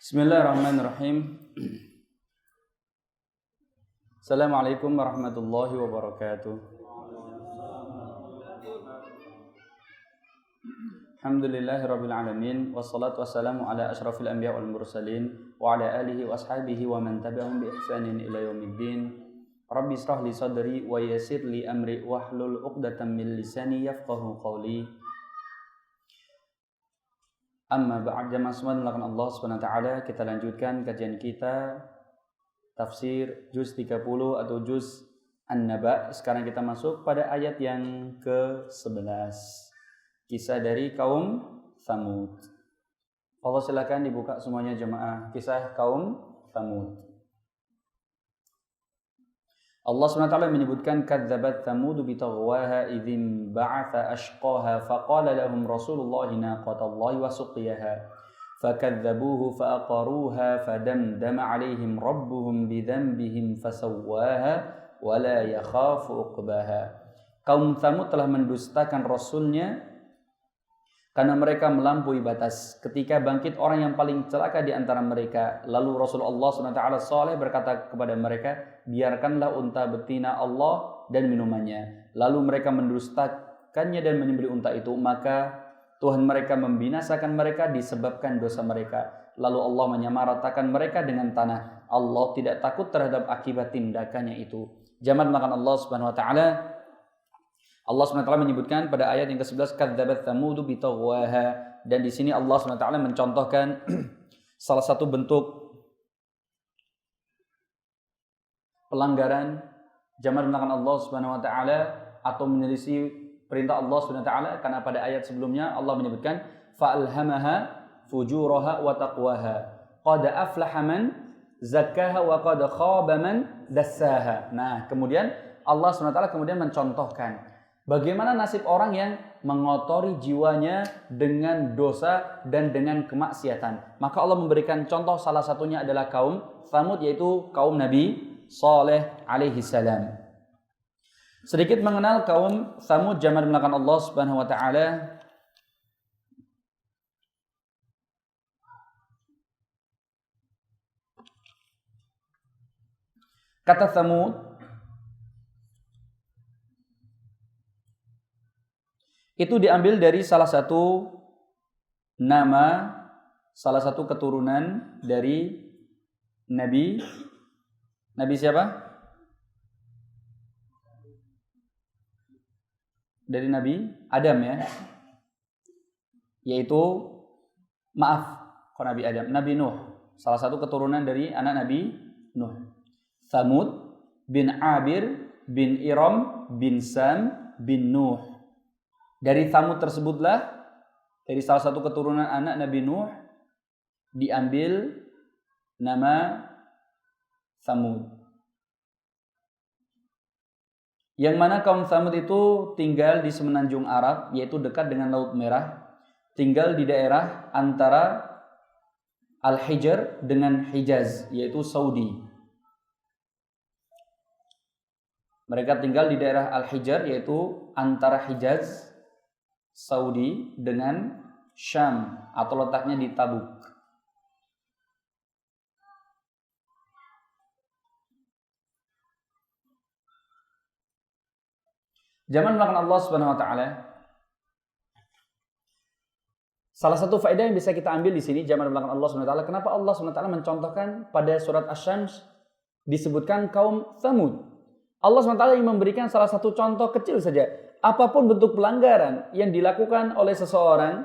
Bismillahirrahmanirrahim. Assalamualaikum warahmatullahi wabarakatuh. Alhamdulillahirabbil alamin wassalatu wassalamu ala asyrafil anbiya wal mursalin wa ala alihi wa ashabihi wa man tabi'ahum bi ihsanin ila yaumiddin. Rabbi ishrah li sadri wa yassir li amri wahlul 'uqdatam min lisani yafqahu qawli. Amma ba'd, jamaah semua dimulakan Allah Subhanahu wa taala, kita lanjutkan kajian kita tafsir juz 30 atau juz An-Naba. Sekarang kita masuk pada ayat yang ke-11. Kisah dari kaum Tsamud. Allah silakan dibuka semuanya jemaah, kisah kaum Tsamud. Allah SWT menyebutkan kadzabat Tsamud bitaghwaha idzin ba'atha ashqaha faqala lahum Rasulullah naqatallahi wa suqiyaha fakadzabuhu faqaruha fadamdama 'alaihim rabbuhum bidzanbihim fasawwaha wa la yakhafu uqbaha. Kaum Tsamud telah mendustakan rasulnya karena mereka melampaui batas. Ketika bangkit orang yang paling celaka di antara mereka, lalu Rasulullah SWT saleh berkata kepada mereka, biarkanlah unta betina Allah dan minumannya. Lalu mereka mendustakannya dan menyembelih unta itu, maka Tuhan mereka membinasakan mereka disebabkan dosa mereka. Lalu Allah menyamaratakan mereka dengan tanah. Allah tidak takut terhadap akibat tindakannya itu. Jamaah makan Allah Subhanahu wa taala. Allah SWT menyebutkan pada ayat yang ke-11 kadzabat Tsamud bitaghwaha, dan di sini Allah SWT mencontohkan salah satu bentuk pelanggaran jamaah melakukan Allah Subhanahu wa taala atau menyelisih perintah Allah Subhanahu wa taala, karena pada ayat sebelumnya Allah menyebutkan fa'alhamaha fujuraha wa taqwaha qad aflaha man zakkaha wa qad khaba man dassaha. Nah, kemudian Allah Subhanahu wa taala kemudian mencontohkan bagaimana nasib orang yang mengotori jiwanya dengan dosa dan dengan kemaksiatan. Maka Allah memberikan contoh, salah satunya adalah kaum Tsamud, yaitu kaum Nabi Saleh alaihi salam. Sedikit mengenal kaum Tsamud jamaah dimulakan Allah Subhanahu wa taala. Kata Tsamud itu diambil dari salah satu nama, salah satu keturunan dari Nabi siapa? Dari Nabi Adam ya. Yaitu Nabi Adam, Nabi Nuh. Salah satu keturunan dari anak Nabi Nuh. Tsamud bin Abir bin Iram bin Sam bin Nuh. Dari Tsamud tersebutlah, dari salah satu keturunan anak Nabi Nuh, diambil nama Tsamud. Yang mana kaum Tsamud itu tinggal di semenanjung Arab, yaitu dekat dengan Laut Merah, tinggal di daerah antara Al-Hijr dengan Hijaz, yaitu Saudi. Mereka tinggal di daerah Al-Hijr, yaitu antara Hijaz Saudi dengan Syam, atau letaknya di Tabuk. Zaman melakukan Allah Subhanahu wa taala, salah satu faedah yang bisa kita ambil di sini zaman melakukan Allah Subhanahu wa taala, kenapa Allah Subhanahu wa taala mencontohkan pada surat Asy-Syams disebutkan kaum Tsamud. Allah Subhanahu wa taala yang memberikan salah satu contoh kecil saja. Apapun bentuk pelanggaran yang dilakukan oleh seseorang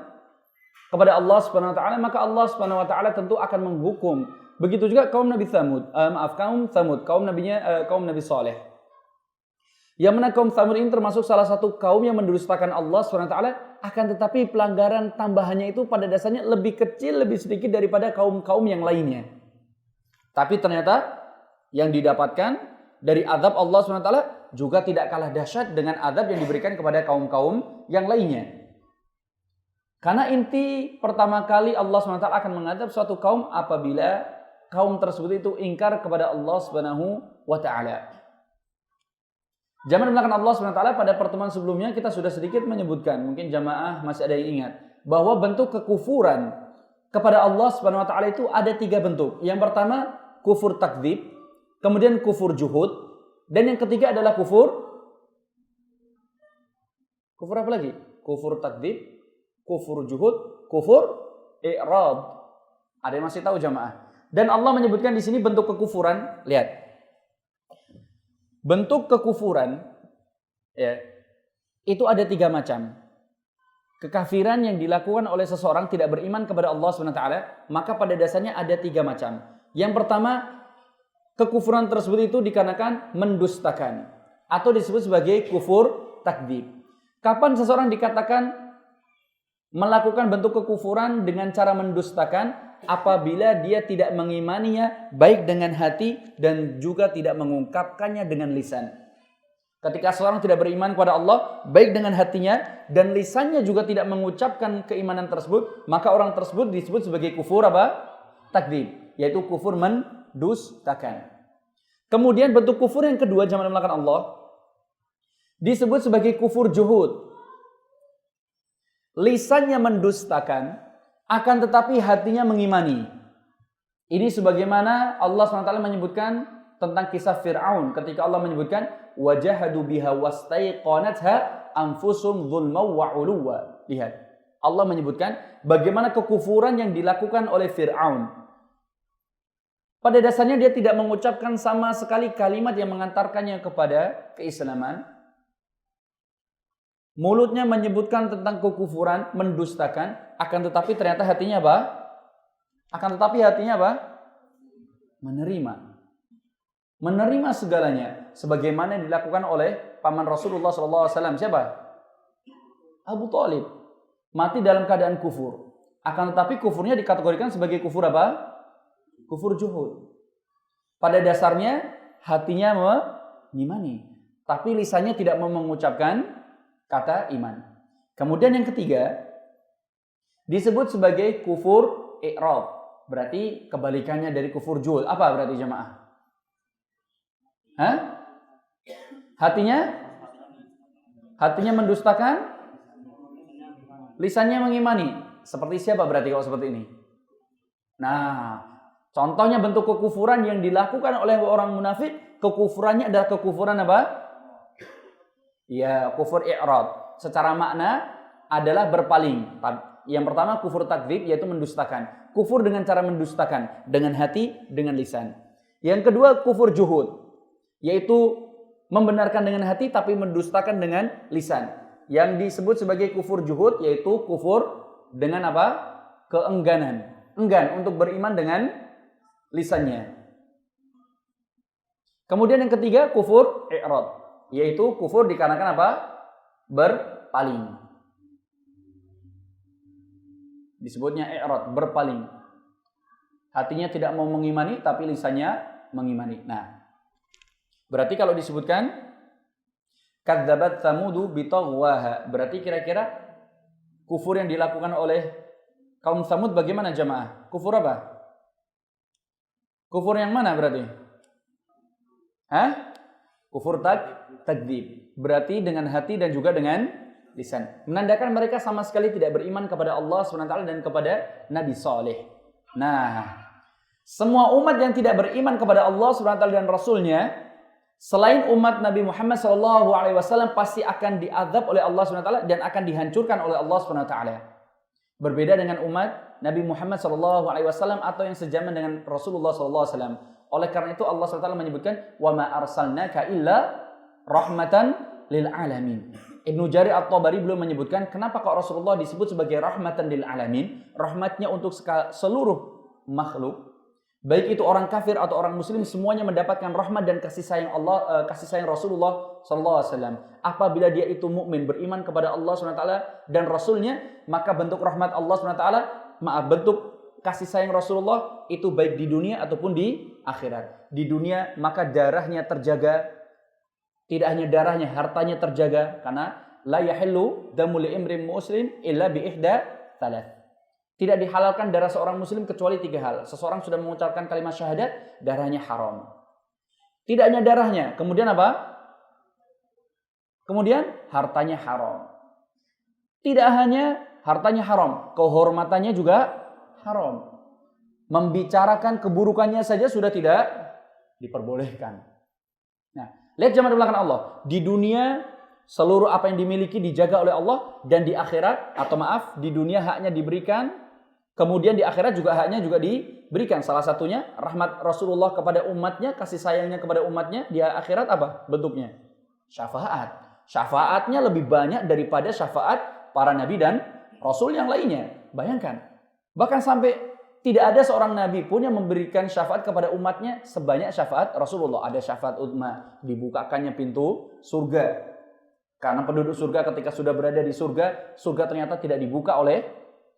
kepada Allah Subhanahu wa taala, maka Allah Subhanahu wa taala tentu akan menghukum. Begitu juga kaum Nabi Tsamud, kaum Tsamud, kaum Nabi Saleh. Yang mana kaum Tsamud ini termasuk salah satu kaum yang mendustakan Allah Subhanahu wa taala, akan tetapi pelanggaran tambahannya itu pada dasarnya lebih kecil, lebih sedikit daripada kaum-kaum yang lainnya. Tapi ternyata yang didapatkan dari azab Allah Subhanahu wa taala juga tidak kalah dahsyat dengan azab yang diberikan kepada kaum-kaum yang lainnya. Karena inti pertama kali Allah SWT akan mengadab suatu kaum apabila kaum tersebut itu ingkar kepada Allah Subhanahu wa taala. Zaman melakukan Allah SWT pada pertemuan sebelumnya kita sudah sedikit menyebutkan, mungkin jamaah masih ada yang ingat, bahwa bentuk kekufuran kepada Allah Subhanahu wa taala itu ada 3 bentuk. Yang pertama kufur takdzib, kemudian kufur juhud, dan yang ketiga adalah kufur apa lagi? Kufur takdzib, kufur juhud, kufur i'rad. Ada yang masih tahu jamaah? Dan Allah menyebutkan di sini bentuk kekufuran. Lihat. Bentuk kekufuran ya, itu ada 3 macam. Kekafiran yang dilakukan oleh seseorang tidak beriman kepada Allah SWT, maka pada dasarnya ada 3 macam. Yang pertama, kekufuran tersebut itu dikarenakan mendustakan atau disebut sebagai kufur takdzib. Kapan seseorang dikatakan melakukan bentuk kekufuran dengan cara mendustakan? Apabila dia tidak mengimaninya baik dengan hati dan juga tidak mengungkapkannya dengan lisan. Ketika seorang tidak beriman kepada Allah baik dengan hatinya dan lisannya juga tidak mengucapkan keimanan tersebut, maka orang tersebut disebut sebagai kufur apa? Takdzib, yaitu kufur mendustakan. Kemudian bentuk kufur yang kedua jamaah dimulakan Allah disebut sebagai kufur juhud. Lisannya mendustakan, akan tetapi hatinya mengimani. Ini sebagaimana Allah SWT menyebutkan tentang kisah Fir'aun ketika Allah menyebutkan wajahadu biha wastaiqanatha anfusum dzulman wa 'uluwa. Lihat, Allah menyebutkan bagaimana kekufuran yang dilakukan oleh Fir'aun. Pada dasarnya dia tidak mengucapkan sama sekali kalimat yang mengantarkannya kepada keislaman. Mulutnya menyebutkan tentang kekufuran, mendustakan, akan tetapi ternyata hatinya apa? Menerima. Menerima segalanya sebagaimana dilakukan oleh paman Rasulullah SAW. Siapa? Abu Thalib. Mati dalam keadaan kufur. Akan tetapi kufurnya dikategorikan sebagai kufur apa? Kufur juhud. Pada dasarnya hatinya mengimani, tapi lisannya tidak mau mengucapkan kata iman. Kemudian yang ketiga disebut sebagai kufur i'rad. Berarti kebalikannya dari kufur juhud. Apa berarti jemaah? Hatinya mendustakan, lisannya mengimani. Seperti siapa berarti kalau seperti ini? Nah, contohnya bentuk kekufuran yang dilakukan oleh orang munafik, kekufurannya adalah kekufuran apa? Ya, kufur i'rad. Secara makna adalah berpaling. Yang pertama kufur takdzib, yaitu mendustakan. Kufur dengan cara mendustakan, dengan hati, dengan lisan. Yang kedua kufur juhud, yaitu membenarkan dengan hati tapi mendustakan dengan lisan. Yang disebut sebagai kufur juhud yaitu kufur dengan apa? Keengganan. Enggan untuk beriman dengan lisannya. Kemudian yang ketiga kufur i'rad, yaitu kufur dikarenakan apa? Berpaling. Disebutnya i'rad, berpaling. Hatinya tidak mau mengimani tapi lisannya mengimani. Nah, berarti kalau disebutkan kadzabat Tsamudu bitaghwaha, berarti kira-kira kufur yang dilakukan oleh kaum Tsamud bagaimana jamaah? Kufur apa? Kufur yang mana berarti? Kufur takdzib. Berarti dengan hati dan juga dengan lisan. Menandakan mereka sama sekali tidak beriman kepada Allah SWT dan kepada Nabi Saleh. Nah, semua umat yang tidak beriman kepada Allah SWT dan Rasulnya selain umat Nabi Muhammad SAW pasti akan diazab oleh Allah SWT dan akan dihancurkan oleh Allah SWT. Berbeda dengan umat Nabi Muhammad SAW atau yang sejaman dengan Rasulullah SAW. Oleh karena itu Allah SWT menyebutkan wa ma arsalnaka illa rahmatan lil alamin. Ibnu Jarir At-Tabari belum menyebutkan kenapa kok Rasulullah disebut sebagai rahmatan lil alamin, rahmatnya untuk seluruh makhluk. Baik itu orang kafir atau orang muslim, semuanya mendapatkan rahmat dan kasih sayang Allah, kasih sayang Rasulullah sallallahu alaihi wasallam. Apabila dia itu mukmin, beriman kepada Allah SWT dan Rasulnya, maka bentuk rahmat Allah SWT, bentuk kasih sayang Rasulullah itu baik di dunia ataupun di akhirat. Di dunia maka darahnya terjaga, tidak hanya darahnya, hartanya terjaga, karena la yahillu damu li imrin muslim illa bi ihda thalath. Tidak dihalalkan darah seorang muslim kecuali 3 hal. Seseorang sudah mengucapkan kalimat syahadat, darahnya haram. Tidak hanya darahnya, kemudian apa? Kemudian hartanya haram. Tidak hanya hartanya haram, kehormatannya juga haram. Membicarakan keburukannya saja sudah tidak diperbolehkan. Nah, lihat jamaah belakang Allah. Di dunia seluruh apa yang dimiliki dijaga oleh Allah, dan di akhirat, atau maaf, di dunia haknya diberikan, kemudian di akhirat juga haknya juga diberikan. Salah satunya rahmat Rasulullah kepada umatnya, kasih sayangnya kepada umatnya. Di akhirat apa bentuknya? Syafaat. Syafaatnya lebih banyak daripada syafaat para nabi dan rasul yang lainnya. Bayangkan. Bahkan sampai tidak ada seorang nabi pun yang memberikan syafaat kepada umatnya sebanyak syafaat Rasulullah. Ada syafaat utma, dibukakannya pintu surga. Karena penduduk surga ketika sudah berada di surga, surga ternyata tidak dibuka oleh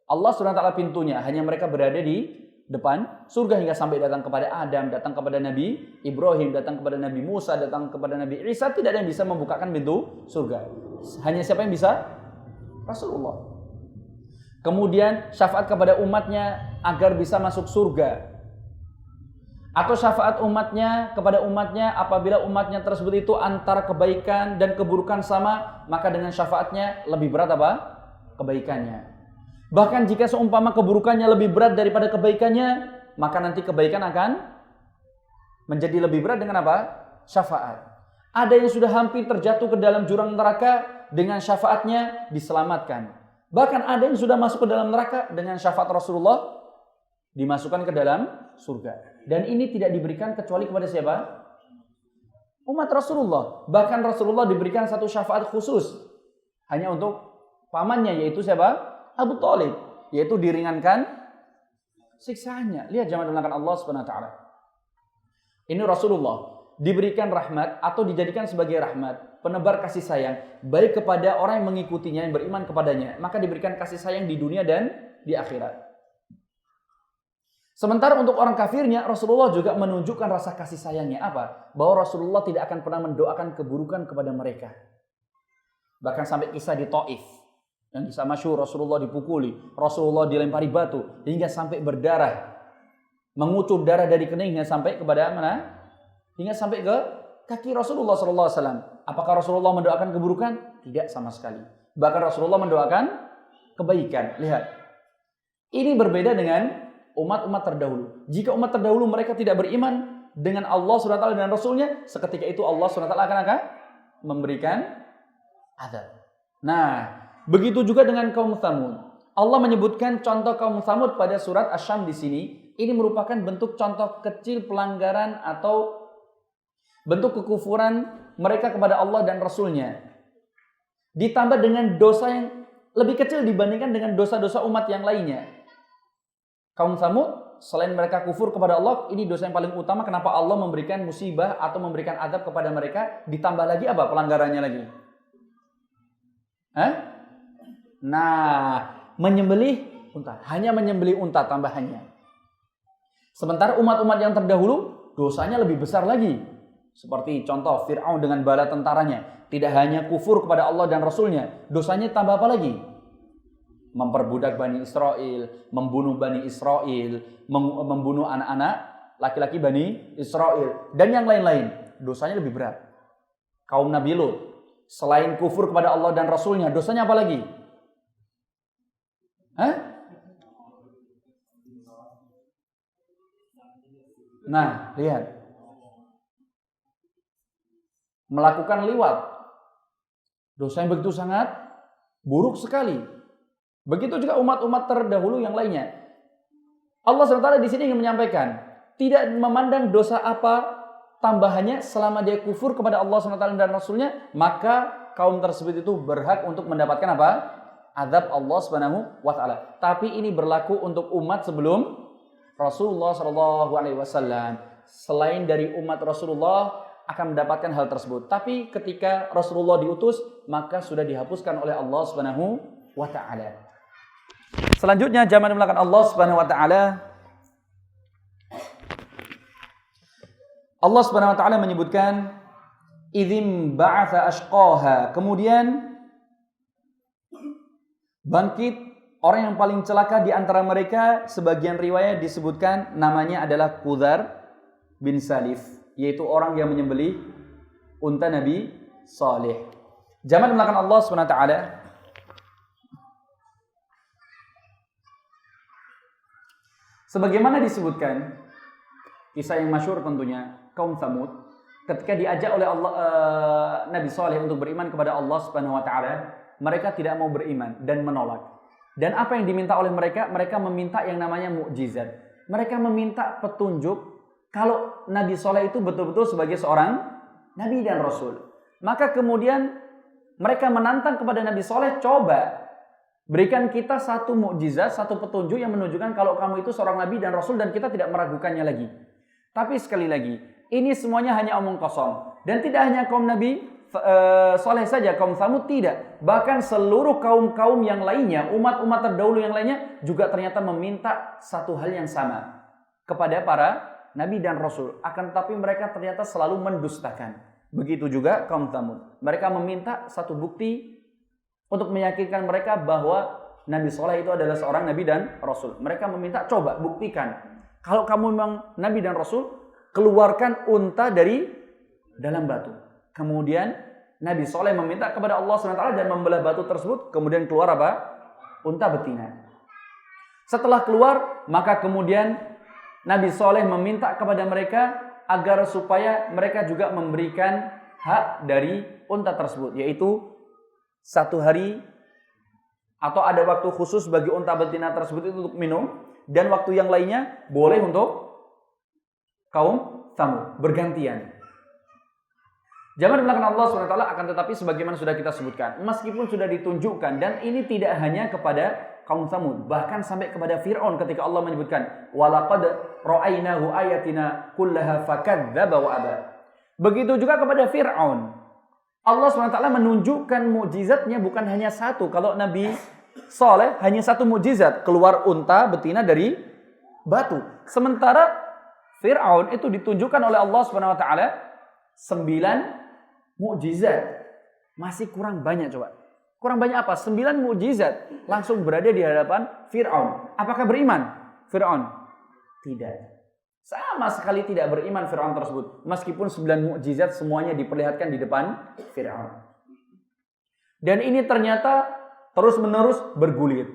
Allah SWT pintunya. Hanya mereka berada di depan surga hingga sampai datang kepada Adam, datang kepada Nabi Ibrahim, datang kepada Nabi Musa, datang kepada Nabi Isa. Tidak ada yang bisa membukakan pintu surga. Hanya siapa yang bisa? Rasulullah. Kemudian syafaat kepada umatnya agar bisa masuk surga. Atau syafaat umatnya kepada umatnya apabila umatnya tersebut itu antara kebaikan dan keburukan sama, maka dengan syafaatnya lebih berat apa? Kebaikannya. Bahkan jika seumpama keburukannya lebih berat daripada kebaikannya, maka nanti kebaikan akan menjadi lebih berat dengan apa? Syafaat. Ada yang sudah hampir terjatuh ke dalam jurang neraka, dengan syafaatnya diselamatkan. Bahkan ada yang sudah masuk ke dalam neraka, dengan syafaat Rasulullah dimasukkan ke dalam surga. Dan ini tidak diberikan kecuali kepada siapa? Umat Rasulullah. Bahkan Rasulullah diberikan satu syafaat khusus hanya untuk pamannya, yaitu siapa? Abu Thalib, yaitu diringankan siksaannya. Lihat jamaah dimulakan Allah Subhanahu wa taala. Ini Rasulullah diberikan rahmat atau dijadikan sebagai rahmat, penebar kasih sayang baik kepada orang yang mengikutinya, yang beriman kepadanya, maka diberikan kasih sayang di dunia dan di akhirat. Sementara untuk orang kafirnya, Rasulullah juga menunjukkan rasa kasih sayangnya apa? Bahwa Rasulullah tidak akan pernah mendoakan keburukan kepada mereka. Bahkan sampai kisah di Taif, yang kisah masyhur, Rasulullah dipukuli, Rasulullah dilempari batu hingga sampai berdarah, mengucur darah dari keningnya sampai kepada mana? Hingga sampai ke kaki Rasulullah SAW. Apakah Rasulullah mendoakan keburukan? Tidak sama sekali. Bahkan Rasulullah mendoakan kebaikan. Lihat, ini berbeda dengan umat-umat terdahulu. Jika umat terdahulu mereka tidak beriman dengan Allah SWT dan Rasulnya, seketika itu Allah SWT akan memberikan azab. Nah, begitu juga dengan kaum Tsamud. Allah menyebutkan contoh kaum Tsamud pada surat Asy-Syams di sini. Ini merupakan bentuk contoh kecil pelanggaran atau bentuk kekufuran mereka kepada Allah dan Rasulnya. Ditambah dengan dosa yang lebih kecil dibandingkan dengan dosa-dosa umat yang lainnya. Kaum Tsamud, selain mereka kufur kepada Allah, ini dosa yang paling utama. Kenapa Allah memberikan musibah atau memberikan azab kepada mereka? Ditambah lagi apa pelanggarannya lagi? Nah, menyembelih unta. Hanya menyembelih unta tambahannya. Sementara umat-umat yang terdahulu, dosanya lebih besar lagi. Seperti contoh Fir'aun dengan bala tentaranya. Tidak hanya kufur kepada Allah dan Rasulnya, dosanya tambah apa lagi? Memperbudak Bani Israel, membunuh Bani Israel, membunuh anak-anak laki-laki Bani Israel, dan yang lain-lain. Dosanya lebih berat. Kaum Nabi Lut, selain kufur kepada Allah dan Rasulnya, dosanya apa lagi? Nah, lihat. Melakukan liwat. Dosa yang begitu sangat buruk sekali. Begitu juga umat-umat terdahulu yang lainnya. Allah SWT di sini ingin menyampaikan, tidak memandang dosa apa tambahannya selama dia kufur kepada Allah SWT dan Rasulnya, maka kaum tersebut itu berhak untuk mendapatkan apa? Azab Allah SWT. Tapi ini berlaku untuk umat sebelum Rasulullah SAW. Selain dari umat Rasulullah akan mendapatkan hal tersebut. Tapi ketika Rasulullah diutus, maka sudah dihapuskan oleh Allah SWT. Selanjutnya jamaah dimulakan Allah SWT. Allah SWT menyebutkan idzim ba'atha ashqaha. Kemudian bangkit orang yang paling celaka di antara mereka. Sebagian riwayat disebutkan namanya adalah Qudhar bin Salif, yaitu orang yang menyembelih unta Nabi Saleh. Jamaah dimulakan Allah SWT. Sebagaimana disebutkan kisah yang masyhur tentunya kaum Tsamud ketika diajak oleh Nabi Saleh untuk beriman kepada Allah Subhanahu wa taala, mereka tidak mau beriman dan menolak. Dan apa yang diminta oleh mereka? Mereka meminta yang namanya mukjizat. Mereka meminta petunjuk kalau Nabi Saleh itu betul-betul sebagai seorang nabi dan rasul. Maka kemudian mereka menantang kepada Nabi Saleh, coba berikan kita satu mukjizat, satu petunjuk yang menunjukkan kalau kamu itu seorang nabi dan rasul dan kita tidak meragukannya lagi. Tapi sekali lagi, ini semuanya hanya omong kosong. Dan tidak hanya kaum Nabi Saleh saja, kaum Tsamud tidak. Bahkan seluruh kaum-kaum yang lainnya, umat-umat terdahulu yang lainnya juga ternyata meminta satu hal yang sama kepada para nabi dan rasul. Akan tetapi mereka ternyata selalu mendustakan. Begitu juga kaum Tsamud. Mereka meminta satu bukti untuk meyakinkan mereka bahwa Nabi Saleh itu adalah seorang nabi dan rasul. Mereka meminta, coba buktikan. Kalau kamu memang nabi dan rasul, keluarkan unta dari dalam batu. Kemudian Nabi Saleh meminta kepada Allah SWT dan membelah batu tersebut. Kemudian keluar apa? Unta betina. Setelah keluar, maka kemudian Nabi Saleh meminta kepada mereka agar supaya mereka juga memberikan hak dari unta tersebut, yaitu satu hari atau ada waktu khusus bagi unta betina tersebut itu untuk minum, dan waktu yang lainnya boleh untuk kaum Tsamud, bergantian. Jamaah dimulakan Allah SWT, akan tetapi sebagaimana sudah kita sebutkan, meskipun sudah ditunjukkan, dan ini tidak hanya kepada kaum Tsamud, bahkan sampai kepada Fir'aun ketika Allah menyebutkan walaqad ra'ainahu ayatina kullaha fakadzdzaba wa aba. Begitu juga kepada Fir'aun. Allah SWT menunjukkan mukjizatnya bukan hanya satu. Kalau Nabi Saleh hanya satu mukjizat, keluar unta betina dari batu. Sementara Fir'aun itu ditunjukkan oleh Allah SWT 9 mukjizat. Masih kurang banyak coba. Kurang banyak apa? 9 mukjizat langsung berada di hadapan Fir'aun. Apakah beriman Fir'aun? Tidak. Sama sekali tidak beriman Fir'aun tersebut. Meskipun 9 mukjizat semuanya diperlihatkan di depan Fir'aun. Dan ini ternyata terus-menerus bergulir.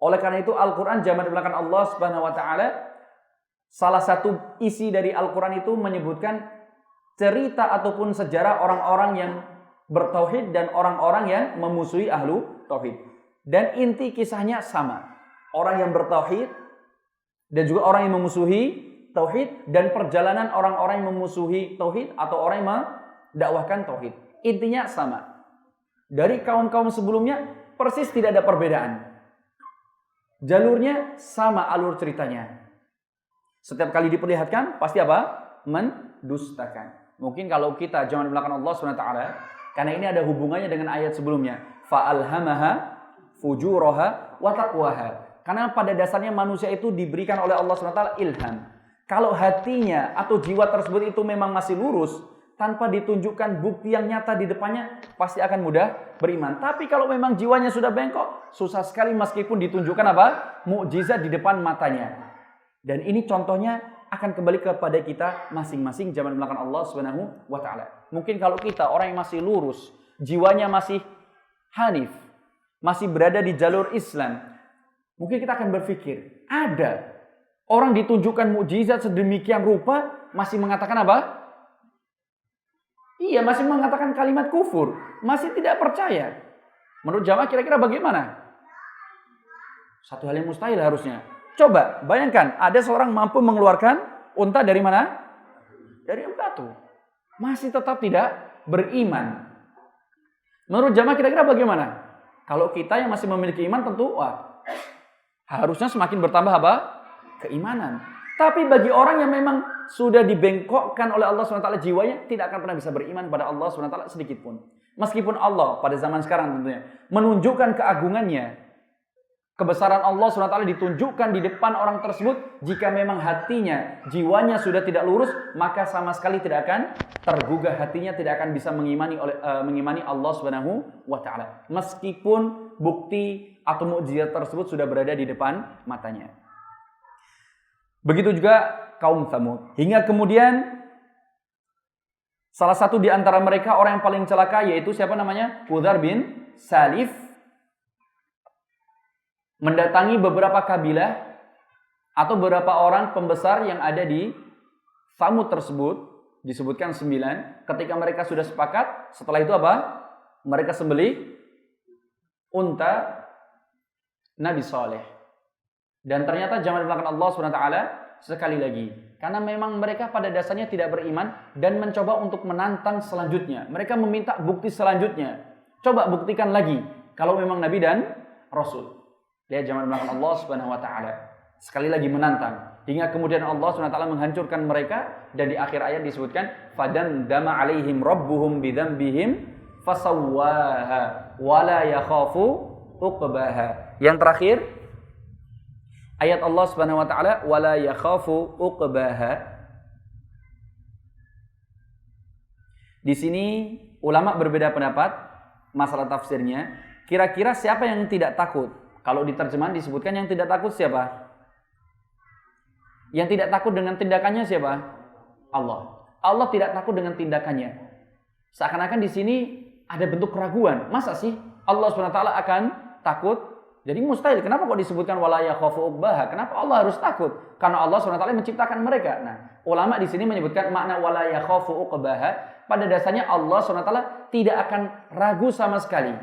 Oleh karena itu Al-Quran jamaah dimulakan Allah Subhanahu wa taala, salah satu isi dari Al-Quran itu menyebutkan cerita ataupun sejarah orang-orang yang bertauhid dan orang-orang yang memusuhi ahlu tauhid. Dan inti kisahnya sama. Orang yang bertauhid dan juga orang yang memusuhi tauhid, dan perjalanan orang-orang yang memusuhi tauhid atau orang yang mendakwahkan tauhid. Intinya sama. Dari kaum-kaum sebelumnya persis tidak ada perbedaan. Jalurnya sama alur ceritanya. Setiap kali diperlihatkan pasti apa? Mendustakan. Mungkin kalau kita jangan belakang Allah SWT, karena ini ada hubungannya dengan ayat sebelumnya. Fa'alhamaha fujuraha wa taqwaha. Karena pada dasarnya manusia itu diberikan oleh Allah SWT ilham. Kalau hatinya atau jiwa tersebut itu memang masih lurus, tanpa ditunjukkan bukti yang nyata di depannya, pasti akan mudah beriman. Tapi kalau memang jiwanya sudah bengkok, susah sekali meskipun ditunjukkan apa? Mukjizat di depan matanya. Dan ini contohnya akan kembali kepada kita masing-masing zaman belakang Allah Subhanahu wa taala. Mungkin kalau kita orang yang masih lurus, jiwanya masih hanif, masih berada di jalur Islam, mungkin kita akan berpikir, ada orang ditunjukkan mukjizat sedemikian rupa masih mengatakan apa? Iya, masih mengatakan kalimat kufur, masih tidak percaya. Menurut jamaah kira-kira bagaimana? Satu hal yang mustahil harusnya. Coba bayangkan, ada seorang mampu mengeluarkan unta dari mana? Dari batu. Masih tetap tidak beriman. Menurut jamaah kira-kira bagaimana? Kalau kita yang masih memiliki iman tentu harusnya semakin bertambah apa? Keimanan. Tapi bagi orang yang memang sudah dibengkokkan oleh Allah SWT jiwanya, tidak akan pernah bisa beriman pada Allah SWT sedikit pun. Meskipun Allah pada zaman sekarang tentunya menunjukkan keagungannya, kebesaran Allah SWT ditunjukkan di depan orang tersebut, jika memang hatinya, jiwanya sudah tidak lurus, maka sama sekali tidak akan tergugah hatinya, tidak akan bisa mengimani Allah SWT. Meskipun bukti atau mukjizat tersebut sudah berada di depan matanya. Begitu juga kaum Tsamud. Hingga kemudian salah satu di antara mereka orang yang paling celaka, yaitu siapa namanya? Hudhar bin Salif, mendatangi beberapa kabilah atau beberapa orang pembesar yang ada di Tsamud tersebut, disebutkan 9, ketika mereka sudah sepakat, setelah itu apa? Mereka sembelih unta Nabi Saleh. Dan ternyata jamaah belakang Allah SWT sekali lagi, karena memang mereka pada dasarnya tidak beriman dan mencoba untuk menantang selanjutnya. Mereka meminta bukti selanjutnya. Coba buktikan lagi kalau memang Nabi dan Rasul. Lihat jamaah belakang Allah SWT. Sekali lagi menantang. Hingga kemudian Allah SWT menghancurkan mereka. Dan di akhir ayat disebutkan, fadamdama alaihim rabbuhum bidzambihim fasawwaha wala yakhafu uqbaha. Yang terakhir ayat Allah Subhanahu wa taala, wala yakhafu uqbaha. Di sini ulama berbeda pendapat masalah tafsirnya. Kira-kira siapa yang tidak takut? Kalau di terjemahan disebutkan yang tidak takut siapa? Yang tidak takut dengan tindakannya siapa? Allah. Allah tidak takut dengan tindakannya. Seakan-akan di sini ada bentuk keraguan. Masa sih Allah SWT akan takut? Jadi mustahil. Kenapa kok disebutkan wala yakhafu uqbaha? Kenapa Allah harus takut? Karena Allah SWT menciptakan mereka. Nah, ulama di sini menyebutkan makna wala yakhafu uqbaha. Pada dasarnya Allah SWT tidak akan ragu sama sekali.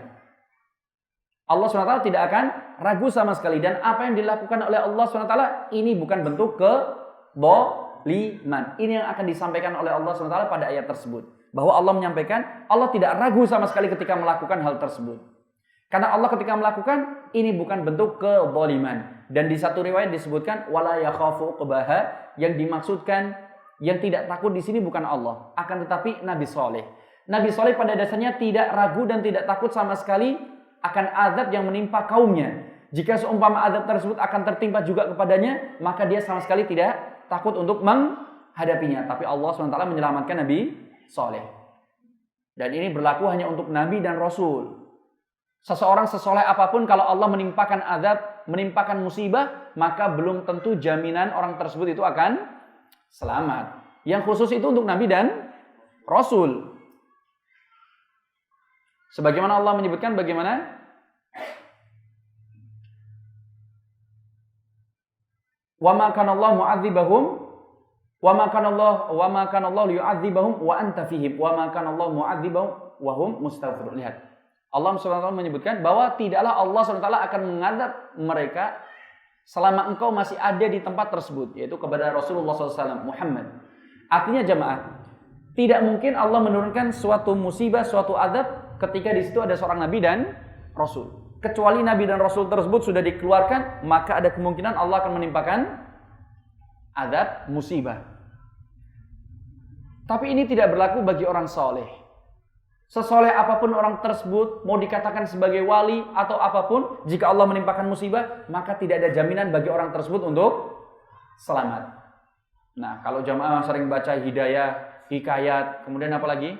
Allah SWT tidak akan ragu sama sekali. Dan apa yang dilakukan oleh Allah SWT ini bukan bentuk kedzaliman. Ini yang akan disampaikan oleh Allah SWT pada ayat tersebut. Bahwa Allah menyampaikan, Allah tidak ragu sama sekali ketika melakukan hal tersebut. Karena Allah ketika melakukan, ini bukan bentuk kedzaliman. Dan di satu riwayat disebutkan, wala yakhafu uqbaha, yang dimaksudkan, yang tidak takut di sini bukan Allah. Akan tetapi Nabi Saleh. Nabi Saleh pada dasarnya tidak ragu dan tidak takut sama sekali akan azab yang menimpa kaumnya. Jika seumpama azab tersebut akan tertimpa juga kepadanya, maka dia sama sekali tidak takut untuk menghadapinya. Tapi Allah SWT menyelamatkan Nabi Saleh. Dan ini berlaku hanya untuk Nabi dan Rasul. Seseorang sesoleh apapun, kalau Allah menimpakan azab, menimpakan musibah, maka belum tentu jaminan orang tersebut itu akan selamat. Yang khusus itu untuk Nabi dan Rasul. Sebagaimana Allah menyebutkan bagaimana? Wa ma kana Allah mu'adzibahum wa ma kana Allah liyu'adzibahum wa anta fihim wa ma kana Allah mu'adzibahum wa hum mustaghfirun. Lihat. Allah SWT menyebutkan bahwa tidaklah Allah SWT akan mengadab mereka selama engkau masih ada di tempat tersebut, yaitu kepada Rasulullah SAW Muhammad. Artinya jamaah, tidak mungkin Allah menurunkan suatu musibah, suatu adab ketika di situ ada seorang Nabi dan Rasul. Kecuali Nabi dan Rasul tersebut sudah dikeluarkan, maka ada kemungkinan Allah akan menimpakan adab musibah. Tapi ini tidak berlaku bagi orang soleh. Sesoleh apapun orang tersebut, mau dikatakan sebagai wali atau apapun, jika Allah menimpakan musibah, maka tidak ada jaminan bagi orang tersebut untuk selamat. Nah, kalau jamaah sering baca hidayah, hikayat, kemudian apa lagi?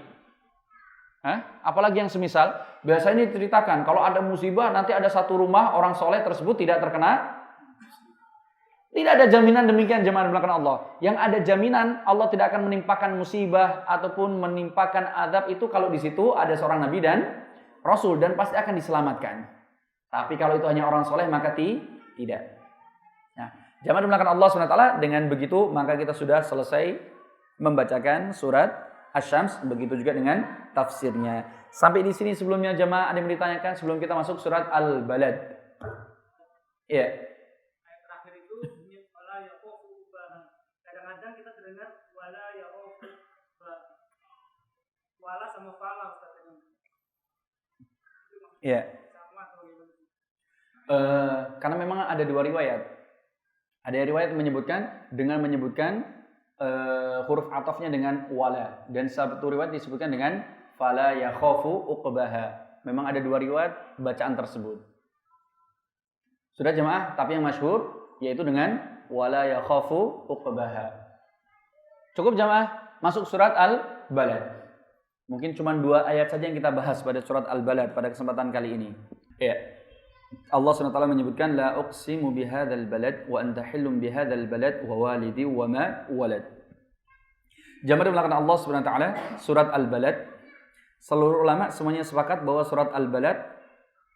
Apalagi yang semisal, biasanya ini diceritakan, kalau ada musibah, nanti ada satu rumah, orang soleh tersebut tidak terkena. Tidak ada jaminan demikian jemaah belakang Allah. Yang ada jaminan Allah tidak akan menimpakan musibah ataupun menimpakan azab itu kalau di situ ada seorang Nabi dan Rasul dan pasti akan diselamatkan. Tapi kalau itu hanya orang soleh maka tidak. Nah, jemaah belakang Allah SWT, dengan begitu maka kita sudah selesai membacakan surat Asy-Syams, begitu juga dengan tafsirnya. Sampai di sini sebelumnya jemaah ada yang ditanyakan sebelum kita masuk surat Al-Balad. Iya. Kadang-kadang kita terdengar wala yakhafu wala sama fala Ustaz. Iya. Karena memang ada dua riwayat. Ada riwayat menyebutkan dengan menyebutkan huruf atofnya dengan wala, dan satu riwayat disebutkan dengan fala yakhafu uqbaha. Memang ada dua riwayat bacaan tersebut. Sudah jemaah, tapi yang masyhur yaitu dengan wala yakhafu uqbaha. Cukup jemaah, masuk surat Al-Balad. Mungkin cuma 2 ayat saja yang kita bahas pada surat Al-Balad pada kesempatan kali ini. Ya. Allah SWT menyebutkan la uqsimu bihadzal balad wa anta hillum bihadzal balad wa walidi wa ma walad. Jamaah belakang Allah SWT, surat Al-Balad. Seluruh ulama semuanya sepakat bahwa surat Al-Balad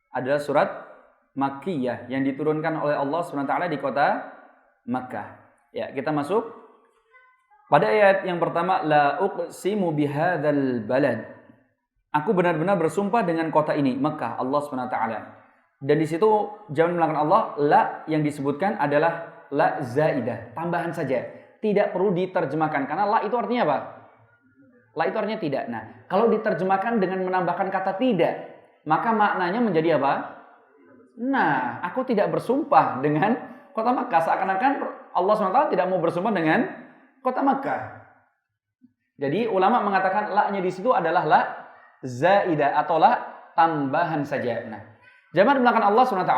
adalah surat Makkiyah yang diturunkan oleh Allah SWT di kota Makkah. Ya, kita masuk pada ayat yang pertama, la uqsimu bihadzal balad. Aku benar-benar bersumpah dengan kota ini, Makkah, Allah Subhanahu wa taala. Dan di situ jawaban belakang Allah, la yang disebutkan adalah la zaidah, tambahan saja. Tidak perlu diterjemahkan karena la itu artinya apa? La itu artinya tidak. Nah, kalau diterjemahkan dengan menambahkan kata tidak, maka maknanya menjadi apa? Nah, aku tidak bersumpah dengan kota Makkah. Seakan-akan Allah SWT tidak mau bersumpah dengan kota Makkah. Jadi ulama mengatakan la-nya di situ adalah la zaidah atau la tambahan saja. Nah, jamaah belakang Allah SWT.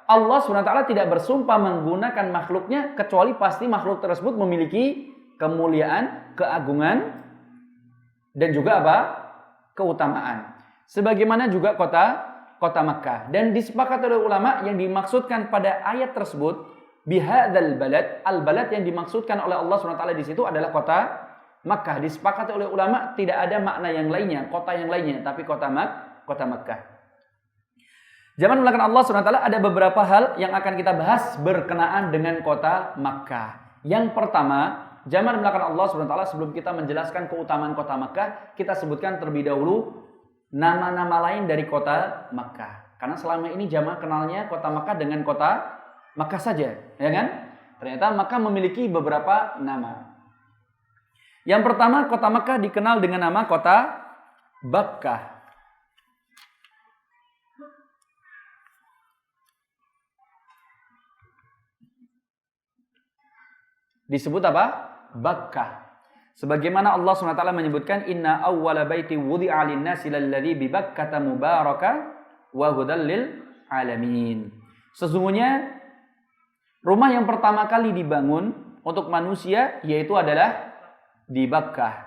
Allah SWT tidak bersumpah menggunakan makhluknya kecuali pasti makhluk tersebut memiliki kemuliaan, keagungan, dan juga apa? Keutamaan. Sebagaimana juga kota Makkah. Dan disepakati oleh ulama yang dimaksudkan pada ayat tersebut bihadzal balad, al-balad yang dimaksudkan oleh Allah SWT di situ adalah kota Makkah. Disepakati oleh ulama tidak ada makna yang lainnya, kota yang lainnya, tapi kota Makkah. Zaman belakang Allah SWT ada beberapa hal yang akan kita bahas berkenaan dengan kota Makkah. Yang pertama, zaman belakang Allah SWT sebelum kita menjelaskan keutamaan kota Makkah, kita sebutkan terlebih dahulu nama-nama lain dari kota Makkah. Karena selama ini jamaah kenalnya kota Makkah dengan kota Makkah saja, ya kan? Ternyata Makkah memiliki beberapa nama. Yang pertama, kota Makkah dikenal dengan nama kota Bakkah. Disebut apa? Bakkah. Sebagaimana Allah SWT menyebutkan inna awwala baiti wudi'a lin-nasi lalladzi bi Bakkata mubaraka wa hudal lil alamin. Sesungguhnya rumah yang pertama kali dibangun untuk manusia yaitu adalah di Bakkah,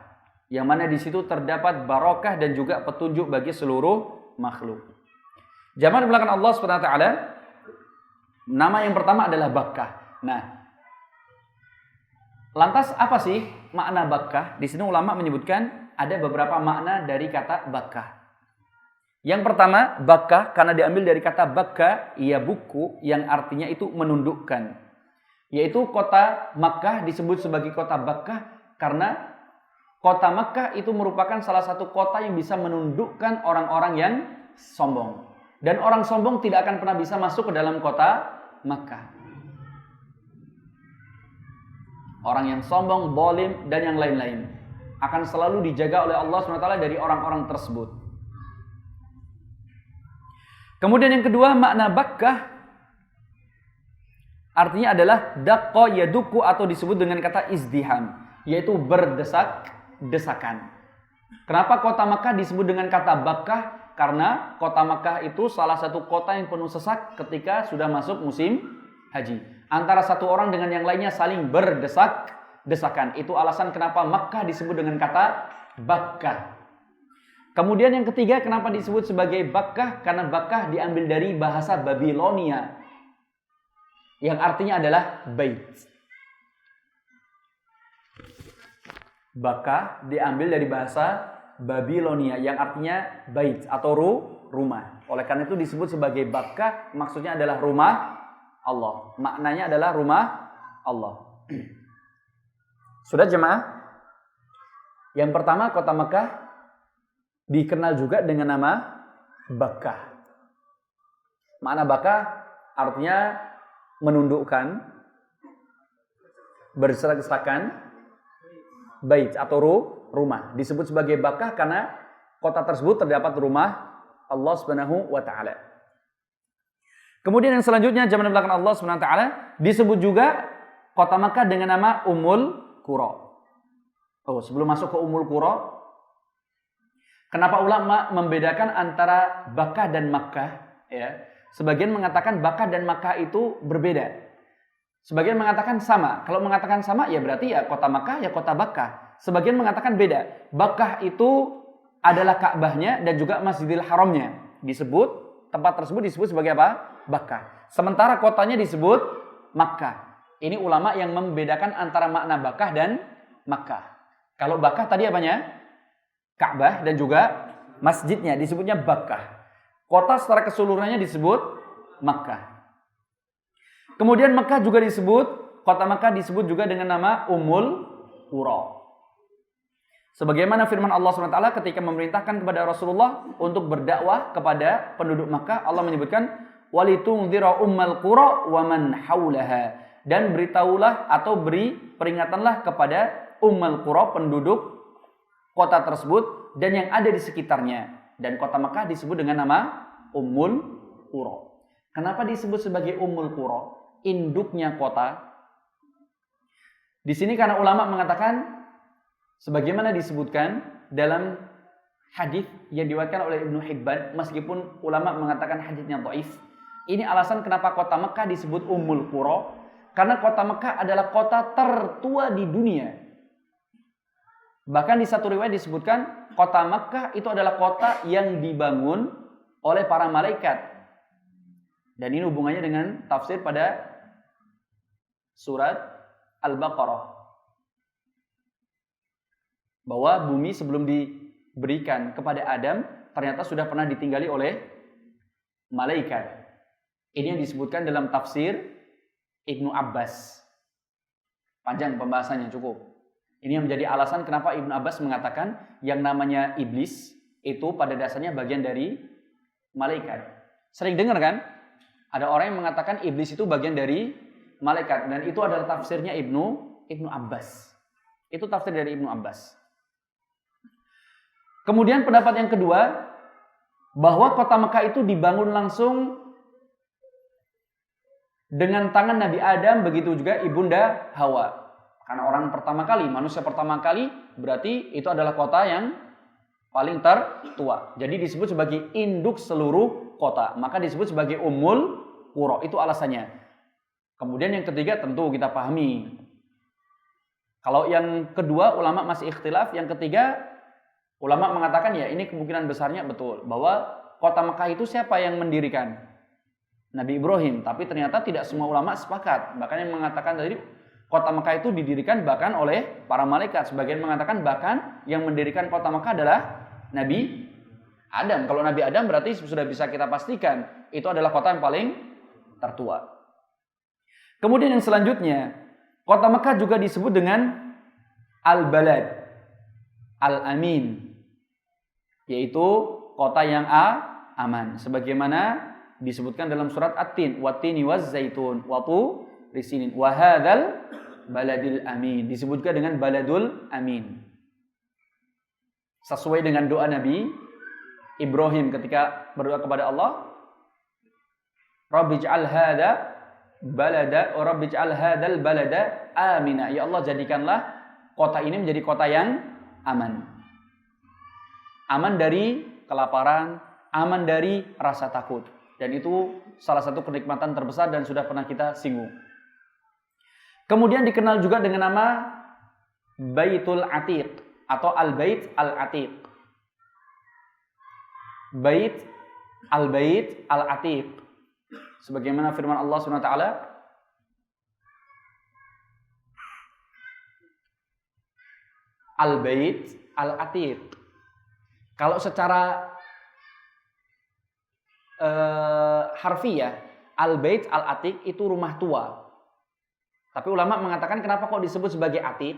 yang mana di situ terdapat barokah dan juga petunjuk bagi seluruh makhluk. Zaman belakang Allah SWT, nama yang pertama adalah Bakkah. Nah, lantas apa sih makna Bakkah? Di sini ulama menyebutkan ada beberapa makna dari kata Bakkah. Yang pertama, Bakkah karena diambil dari kata Bakka, ia buku, yang artinya itu menundukkan. Yaitu kota Makkah disebut sebagai kota Bakkah karena kota Makkah itu merupakan salah satu kota yang bisa menundukkan orang-orang yang sombong. Dan orang sombong tidak akan pernah bisa masuk ke dalam kota Makkah. Orang yang sombong, zalim, dan yang lain-lain akan selalu dijaga oleh Allah SWT dari orang-orang tersebut. Kemudian yang kedua, makna Bakkah artinya adalah daqqa yaduku atau disebut dengan kata izdiham, yaitu berdesak-desakan. Kenapa kota Makkah disebut dengan kata Bakkah? Karena kota Makkah itu salah satu kota yang penuh sesak ketika sudah masuk musim haji. Antara satu orang dengan yang lainnya saling berdesak-desakan. Itu alasan kenapa Makkah disebut dengan kata Bakkah. Kemudian yang ketiga, kenapa disebut sebagai Bakkah? Karena Bakkah diambil dari bahasa Babilonia, yang artinya adalah bait. Bakkah diambil dari bahasa Babilonia, yang artinya bait atau rumah. Oleh karena itu disebut sebagai Bakkah, maksudnya adalah rumah Allah. Maknanya adalah rumah Allah. Sudah jemaah? Yang pertama, kota Makkah dikenal juga dengan nama Bakkah. Makna Bakkah artinya menundukkan, berdesak-desakan, bait atau rumah. Disebut sebagai Bakkah karena kota tersebut terdapat rumah Allah Subhanahu wa taala. Kemudian yang selanjutnya zaman belakang Allah Subhanahu wa taala disebut juga kota Makkah dengan nama Ummul Qura. Oh, sebelum masuk ke Ummul Qura, kenapa ulama membedakan antara Bakkah dan Makkah? Ya, sebagian mengatakan Bakkah dan Makkah itu berbeda. Sebagian mengatakan sama. Kalau mengatakan sama, ya berarti ya kota Makkah, ya kota Bakkah. Sebagian mengatakan beda. Bakkah itu adalah Ka'bahnya dan juga Masjidil Haramnya. Tempat tersebut disebut sebagai apa? Bakkah. Sementara kotanya disebut Makkah. Ini ulama yang membedakan antara makna Bakkah dan Makkah. Kalau Bakkah tadi apanya? Ka'bah dan juga masjidnya disebutnya Bakkah. Kota secara keseluruhannya disebut Makkah. Kemudian Makkah juga disebut kota Makkah disebut juga dengan nama Ummul Qura. Sebagaimana firman Allah SWT ketika memerintahkan kepada Rasulullah untuk berdakwah kepada penduduk Makkah, Allah menyebutkan walitunzira ummal qura wa man haulaha, dan beritahulah atau beri peringatanlah kepada ummal qura, penduduk kota tersebut dan yang ada di sekitarnya. Dan kota Makkah disebut dengan nama Ummul Qura. Kenapa disebut sebagai Ummul Qura? Induknya kota. Di sini karena ulama mengatakan sebagaimana disebutkan dalam hadis yang diriwayatkan oleh Ibnu Hibban, meskipun ulama mengatakan hadisnya dhaif. Ini alasan kenapa kota Mekah disebut Ummul Qura, karena kota Mekah adalah kota tertua di dunia. Bahkan di satu riwayat disebutkan kota Mekah itu adalah kota yang dibangun oleh para malaikat. Dan ini hubungannya dengan tafsir pada surat Al-Baqarah. Bahwa bumi sebelum diberikan kepada Adam ternyata sudah pernah ditinggali oleh malaikat. Ini yang disebutkan dalam tafsir Ibnu Abbas. Panjang pembahasannya, cukup. Ini yang menjadi alasan kenapa Ibnu Abbas mengatakan yang namanya iblis itu pada dasarnya bagian dari malaikat. Sering dengar kan? Ada orang yang mengatakan iblis itu bagian dari malaikat, dan itu adalah tafsirnya Ibnu Abbas. Itu tafsir dari Ibnu Abbas. Kemudian pendapat yang kedua, bahwa kota Mekah itu dibangun langsung dengan tangan Nabi Adam, begitu juga ibunda Hawa. Karena orang pertama kali, manusia pertama kali, berarti itu adalah kota yang paling tertua. Jadi disebut sebagai induk seluruh kota. Maka disebut sebagai Ummul Qura. Itu alasannya. Kemudian yang ketiga tentu kita pahami. Kalau yang kedua ulama masih ikhtilaf. Yang ketiga ulama mengatakan ya ini kemungkinan besarnya betul. Bahwa kota Mekah itu siapa yang mendirikan? Nabi Ibrahim. Tapi ternyata tidak semua ulama sepakat. Bahkan yang mengatakan tadi kota Mekah itu didirikan bahkan oleh para malaikat. Sebagian mengatakan bahkan yang mendirikan kota Mekah adalah Nabi Adam. Kalau Nabi Adam berarti sudah bisa kita pastikan itu adalah kota yang paling tertua. Kemudian yang selanjutnya, kota Mekah juga disebut dengan Al-Balad, Al-Amin, yaitu kota yang aman. Sebagaimana disebutkan dalam surat At-Tin, Wat-Tini waz-Zaitun, wa Turi Sinin, wa hadzal baladil amin. Disebutkan dengan Baladul Amin. Sesuai dengan doa Nabi Ibrahim ketika berdoa kepada Allah, Rabbij'al hadza balada wa rabbij'al hadzal balada amina. Ya Allah, jadikanlah kota ini menjadi kota yang aman. Aman dari kelaparan, aman dari rasa takut. Dan itu salah satu kenikmatan terbesar dan sudah pernah kita singgung. Kemudian dikenal juga dengan nama Baitul Atiq atau Al-Bait Al-Atiq. Al-Bait Al-Atiq. Sebagaimana firman Allah SWT, Al-Bait Al-Atiq. Kalau secara harfiah, Al-Bait Al-Atiq itu rumah tua. Tapi ulama mengatakan kenapa kok disebut sebagai Atiq?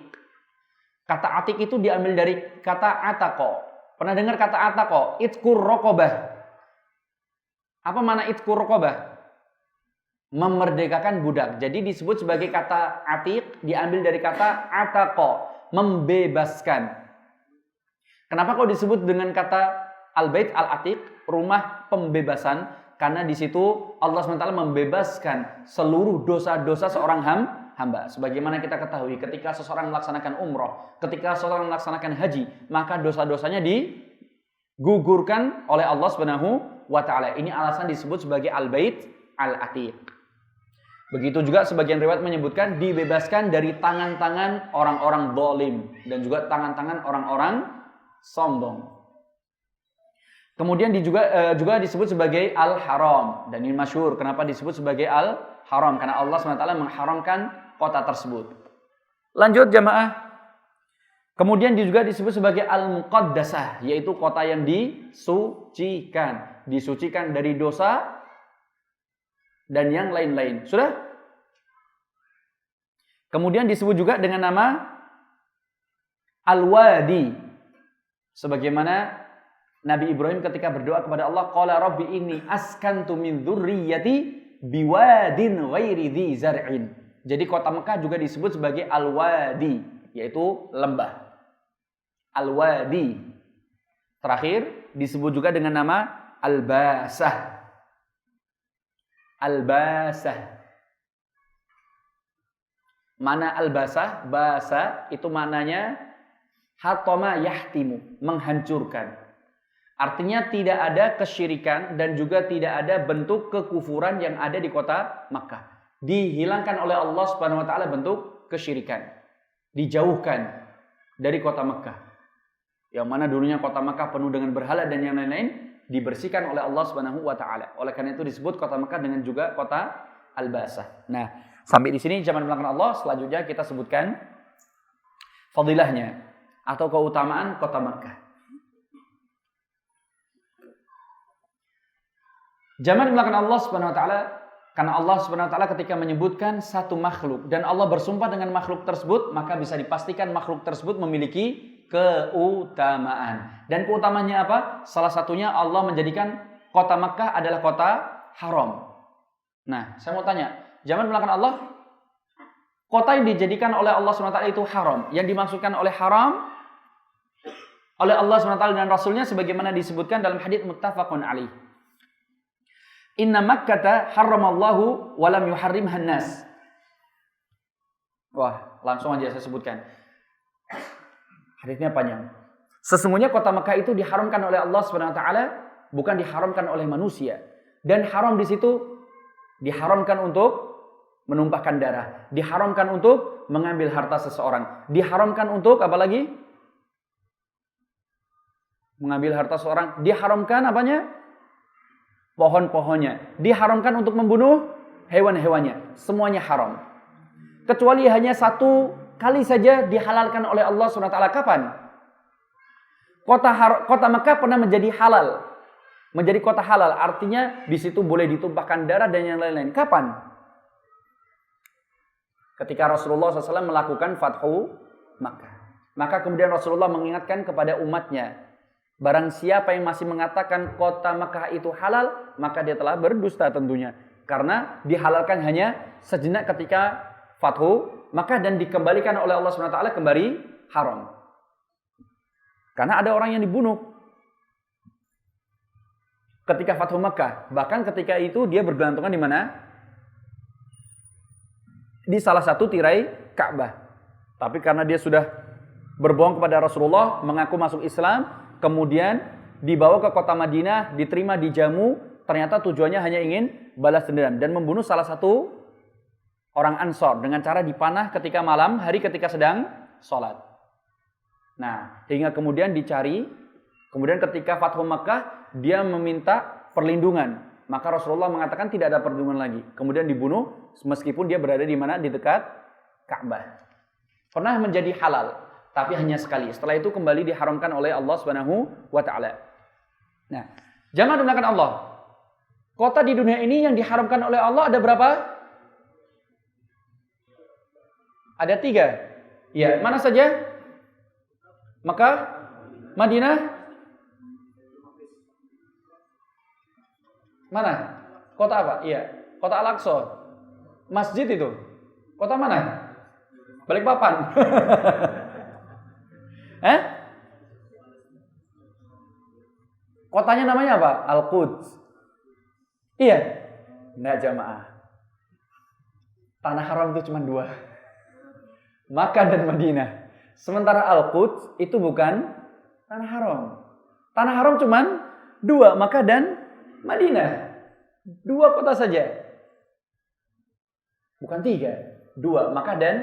Kata Atiq itu diambil dari kata ataqo. Pernah dengar kata ataqo? Itqur raqabah. Apa makna itqur raqabah? Memerdekakan budak. Jadi disebut sebagai kata Atiq diambil dari kata ataqo, membebaskan. Kenapa kok disebut dengan kata Al-Bait Al-Atiq, rumah pembebasan? Karena di situ Allah SWT membebaskan seluruh dosa-dosa seorang hamba. Sebagaimana kita ketahui, ketika seseorang melaksanakan umroh, ketika seseorang melaksanakan haji, maka dosa-dosanya digugurkan oleh Allah SWT. Ini alasan disebut sebagai Al-Bait Al-Atiq. Begitu juga sebagian riwayat menyebutkan dibebaskan dari tangan-tangan orang-orang zalim dan juga tangan-tangan orang-orang sombong. Kemudian juga disebut sebagai Al-Haram. Dan ini masyhur. Kenapa disebut sebagai Al-Haram? Karena Allah SWT mengharamkan kota tersebut. Lanjut jamaah. Kemudian juga disebut sebagai Al-Muqaddasah. Yaitu kota yang disucikan. Disucikan dari dosa dan yang lain-lain. Sudah? Kemudian disebut juga dengan nama Al-Wadi. Sebagaimana Nabi Ibrahim ketika berdoa kepada Allah, qala rabbi inni askantu min dzurriyyati biwadin ghairi dzi zar'in. Jadi kota Mekah juga disebut sebagai Al-Wadi, yaitu lembah. Al-Wadi. Terakhir disebut juga dengan nama Al-Basah. Al-Basah. Mana Al-Basah? Basa itu maknanya hatama yahtimu, menghancurkan. Artinya tidak ada kesyirikan dan juga tidak ada bentuk kekufuran yang ada di kota Makkah. Dihilangkan oleh Allah Subhanahu wa taala bentuk kesyirikan. Dijauhkan dari kota Makkah. Yang mana dulunya kota Makkah penuh dengan berhala dan yang lain-lain, dibersihkan oleh Allah Subhanahu wa taala. Oleh karena itu disebut kota Makkah dengan juga kota Al-Basah. Nah, sampai di sini zaman belakang Allah. Selanjutnya kita sebutkan fadilahnya atau keutamaan kota Makkah. Zaman belakang Allah Subhanahu wa taala, karena Allah Subhanahu wa taala ketika menyebutkan satu makhluk dan Allah bersumpah dengan makhluk tersebut, maka bisa dipastikan makhluk tersebut memiliki keutamaan. Dan keutamaannya apa? Salah satunya Allah menjadikan kota Makkah adalah kota haram. Nah, saya mau tanya, zaman belakang Allah, kota yang dijadikan oleh Allah SWT itu haram. Yang dimaksudkan oleh haram oleh Allah SWT dan Rasulnya sebagaimana disebutkan dalam hadits muttafaqun alaih. Inna Makkata harramallahu walam yuharrimhan nas. Wah, langsung aja saya sebutkan. Hadisnya panjang. Sesungguhnya kota Makkah itu diharamkan oleh Allah SWT, bukan diharamkan oleh manusia. Dan haram di situ diharamkan untuk menumpahkan darah, diharamkan untuk mengambil harta seseorang, diharamkan untuk apa lagi? Mengambil harta seseorang, diharamkan apanya? Pohon-pohonnya, diharamkan untuk membunuh hewan-hewannya, semuanya haram. Kecuali hanya satu kali saja dihalalkan oleh Allah SWT. Kapan? Kota Makkah pernah menjadi halal, menjadi kota halal, artinya di situ boleh ditumpahkan darah dan yang lain-lain. Kapan? Ketika Rasulullah SAW melakukan Fathu Makkah. Maka kemudian Rasulullah mengingatkan kepada umatnya, barang siapa yang masih mengatakan kota Makkah itu halal, maka dia telah berdusta tentunya. Karena dihalalkan hanya sejenak ketika Fathu Makkah dan dikembalikan oleh Allah SWT kembali haram. Karena ada orang yang dibunuh ketika Fathu Makkah. Bahkan ketika itu dia bergelantungan di mana? Di salah satu tirai Ka'bah. Tapi karena dia sudah berbohong kepada Rasulullah, mengaku masuk Islam, kemudian dibawa ke kota Madinah, diterima, dijamu, ternyata tujuannya hanya ingin balas dendam dan membunuh salah satu orang Ansor dengan cara dipanah ketika malam hari ketika sedang sholat. Nah, hingga kemudian dicari, kemudian ketika Fathu Makkah dia meminta perlindungan, maka Rasulullah mengatakan tidak ada perlindungan lagi. Kemudian dibunuh meskipun dia berada di mana? Di dekat Ka'bah. Pernah menjadi halal, tapi hanya sekali. Setelah itu kembali diharamkan oleh Allah Subhanahu wa taala. Nah, jangan lupakan Allah. Kota di dunia ini yang diharamkan oleh Allah ada berapa? Ada 3. Ya, mana saja? Mekah, Madinah, mana? Kota apa? Iya, kota Al-Aqsa. Masjid itu. Kota mana? Balikpapan. Kotanya namanya apa? Al-Quds. Iya. Enggak jamaah. Tanah haram itu cuma 2. Makkah dan Madinah. Sementara Al-Quds itu bukan tanah haram. Tanah haram cuma 2, Makkah dan Madinah. 2 kota saja. Bukan 3. 2, Makkah dan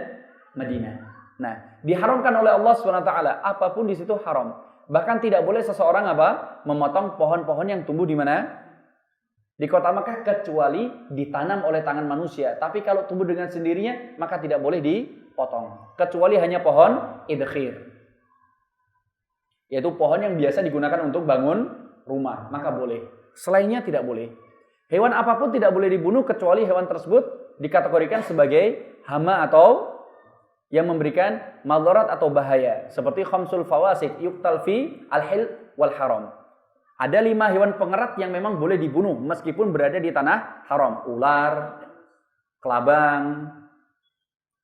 Madinah. Nah, diharamkan oleh Allah SWT. Apapun di situ haram. Bahkan tidak boleh seseorang apa? Memotong pohon-pohon yang tumbuh di mana? Di kota Makkah, kecuali ditanam oleh tangan manusia. Tapi kalau tumbuh dengan sendirinya, maka tidak boleh dipotong. Kecuali hanya pohon idkhir. Yaitu pohon yang biasa digunakan untuk bangun rumah. Maka boleh. Selainnya tidak boleh. Hewan apapun tidak boleh dibunuh, kecuali hewan tersebut dikategorikan sebagai hama atau yang memberikan madarat atau bahaya, seperti khamsul fawasik yuqtal fi al-hil wal haram. Ada 5 hewan pengerat yang memang boleh dibunuh meskipun berada di tanah haram. Ular, kelabang,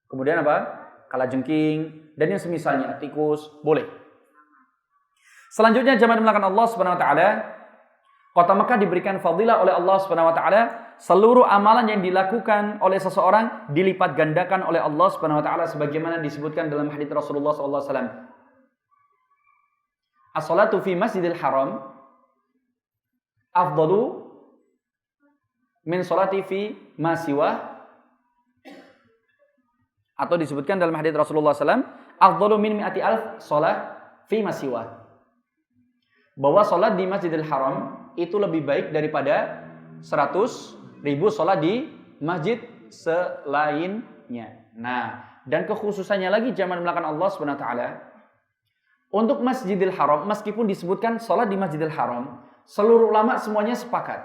kemudian apa? Kalajengking, dan yang semisalnya, tikus, boleh. Selanjutnya jamaah dimulakan Allah Subhanahu wa taala, kota Mekah diberikan fadilah oleh Allah Subhanahu wa taala, seluruh amalan yang dilakukan oleh seseorang dilipat gandakan oleh Allah Subhanahu wa taala sebagaimana disebutkan dalam hadits Rasulullah sallallahu alaihi wasallam. As-salatu fi Masjidil Haram afdalu min salati fi ma siwa, atau disebutkan dalam hadits Rasulullah SAW, afdalu min mi'ati alf salat fi ma siwa, bahwa salat di Masjidil Haram itu lebih baik daripada 100.000 salat di masjid selainnya. Nah, dan kekhususannya lagi jamaah dimulakan Allah Subhanahu wa taala, untuk Masjidil Haram meskipun disebutkan salat di Masjidil Haram, seluruh ulama semuanya sepakat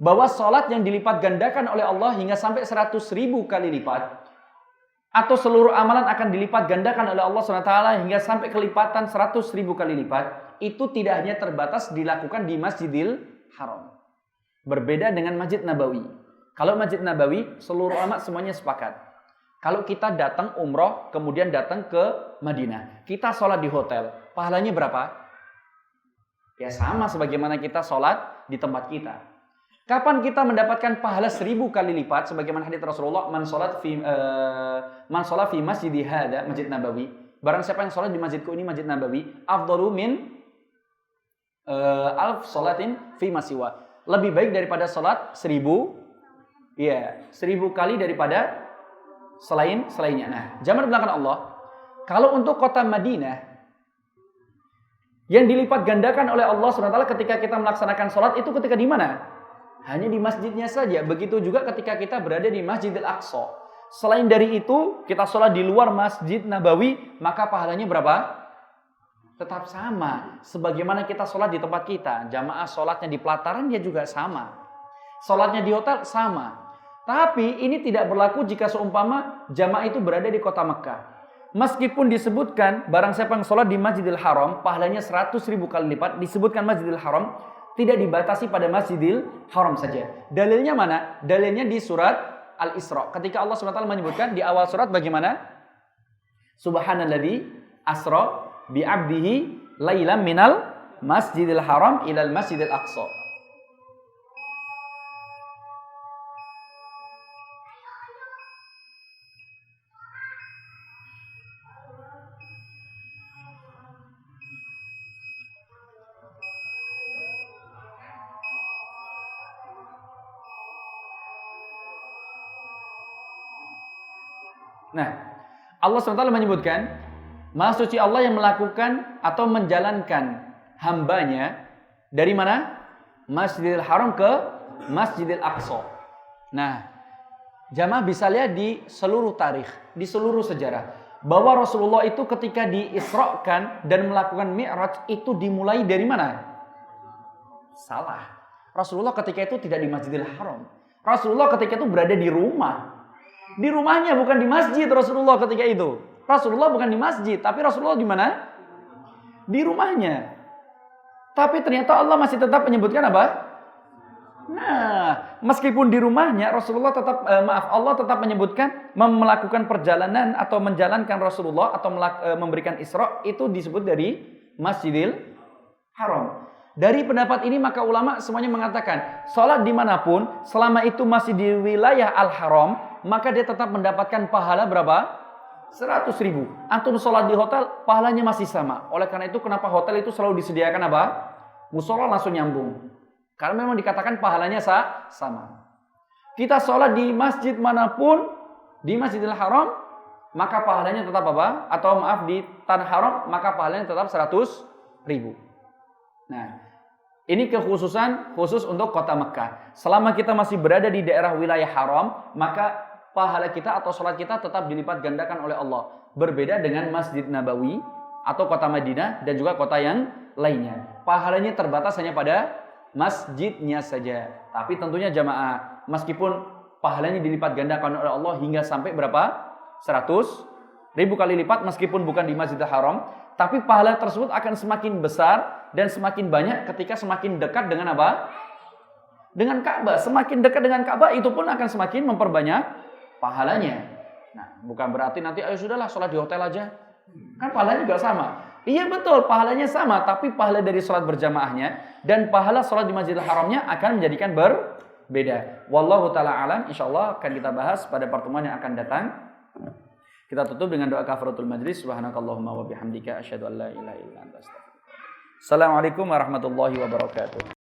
bahwa salat yang dilipat gandakan oleh Allah hingga sampai 100.000 kali lipat, atau seluruh amalan akan dilipat gandakan oleh Allah SWT hingga sampai kelipatan 100.000 kali lipat, itu tidak hanya terbatas dilakukan di Masjidil Haram. Berbeda dengan Masjid Nabawi. Kalau Masjid Nabawi, seluruh ulama semuanya sepakat. Kalau kita datang umroh, kemudian datang ke Madinah, kita sholat di hotel, pahalanya berapa? Ya sama sebagaimana kita sholat di tempat kita. Kapan kita mendapatkan pahala 1.000 kali lipat? Sebagaimana hadits Rasulullah, man sholat fi masjid hada, Masjid Nabawi. Barang siapa yang sholat di masjidku ini, Masjid Nabawi, afdalu min alf sholatin fi masiwa. Lebih baik daripada sholat 1.000 kali daripada selainnya. Nah, jamaah belakang Allah, kalau untuk kota Madinah yang dilipat gandakan oleh Allah SWT ketika kita melaksanakan sholat itu ketika di mana? Hanya di masjidnya saja. Begitu juga ketika kita berada di Masjidil Aqsa. Selain dari itu, kita sholat di luar Masjid Nabawi, maka pahalanya berapa? Tetap sama. Sebagaimana kita sholat di tempat kita. Jamaah sholatnya di pelataran dia juga sama. Sholatnya di hotel sama. Tapi ini tidak berlaku jika seumpama jamaah itu berada di kota Mekah. Meskipun disebutkan barang siapa yang sholat di Masjidil Haram, pahalanya 100.000 kali lipat. Disebutkan Masjidil Haram, tidak dibatasi pada Masjidil Haram saja. Dalilnya mana? Dalilnya di surat Al-Isra. Ketika Allah SWT menyebutkan di awal surat bagaimana? Subhanalladzi asra bi'abdihi lailam minal Masjidil Haram ilal Masjidil Aqsa. Nah, Allah SWT menyebutkan, Maha Suci Allah yang melakukan atau menjalankan hambanya dari mana? Masjidil Haram ke Masjidil Aqsa. Nah, jamaah bisa lihat di seluruh tarikh, di seluruh sejarah, bahwa Rasulullah itu ketika diisrakan dan melakukan mi'raj itu dimulai dari mana? Salah. Rasulullah ketika itu tidak di Masjidil Haram. Rasulullah ketika itu berada di rumah. Di rumahnya, bukan di masjid Rasulullah ketika itu. Rasulullah bukan di masjid, tapi Rasulullah di mana? Di rumahnya. Tapi ternyata Allah masih tetap menyebutkan apa? Nah, meskipun di rumahnya Rasulullah tetap Allah tetap menyebutkan melakukan perjalanan atau menjalankan Rasulullah atau memberikan Isra itu disebut dari Masjidil Haram. Dari pendapat ini maka ulama semuanya mengatakan sholat dimanapun selama itu masih di wilayah Al-Haram, maka dia tetap mendapatkan pahala berapa? 100.000. Antum sholat di hotel, pahalanya masih sama. Oleh karena itu kenapa hotel itu selalu disediakan apa? Musola langsung nyambung. Karena memang dikatakan pahalanya sama. Kita sholat di masjid manapun, di Masjidil Haram, maka pahalanya tetap apa? Atau maaf, di Tanah Haram, maka pahalanya tetap 100.000. Nah, ini kekhususan khusus untuk kota Mekah. Selama kita masih berada di daerah wilayah haram, maka pahala kita atau sholat kita tetap dilipat gandakan oleh Allah. Berbeda dengan Masjid Nabawi atau kota Madinah dan juga kota yang lainnya. Pahalanya terbatas hanya pada masjidnya saja. Tapi tentunya jamaah, meskipun pahalanya dilipat gandakan oleh Allah hingga sampai berapa? 100.000. 1000 kali lipat meskipun bukan di Masjidil Haram, tapi pahala tersebut akan semakin besar dan semakin banyak ketika semakin dekat dengan apa? Dengan Ka'bah. Semakin dekat dengan Ka'bah itu pun akan semakin memperbanyak pahalanya. Nah, bukan berarti nanti ayo sudahlah sholat di hotel aja. Kan pahalanya juga sama. Iya betul, pahalanya sama, tapi pahala dari sholat berjamaahnya dan pahala sholat di Masjidil Haramnya akan menjadikan berbeda. Wallahu ta'ala alam, insyaallah akan kita bahas pada pertemuan yang akan datang. Kita tutup dengan doa kafaratul majlis. Subhanakallahumma wa bihamdika asyhadu an la ilaha illa anta astaghfiruka. Assalamualaikum warahmatullahi wabarakatuh.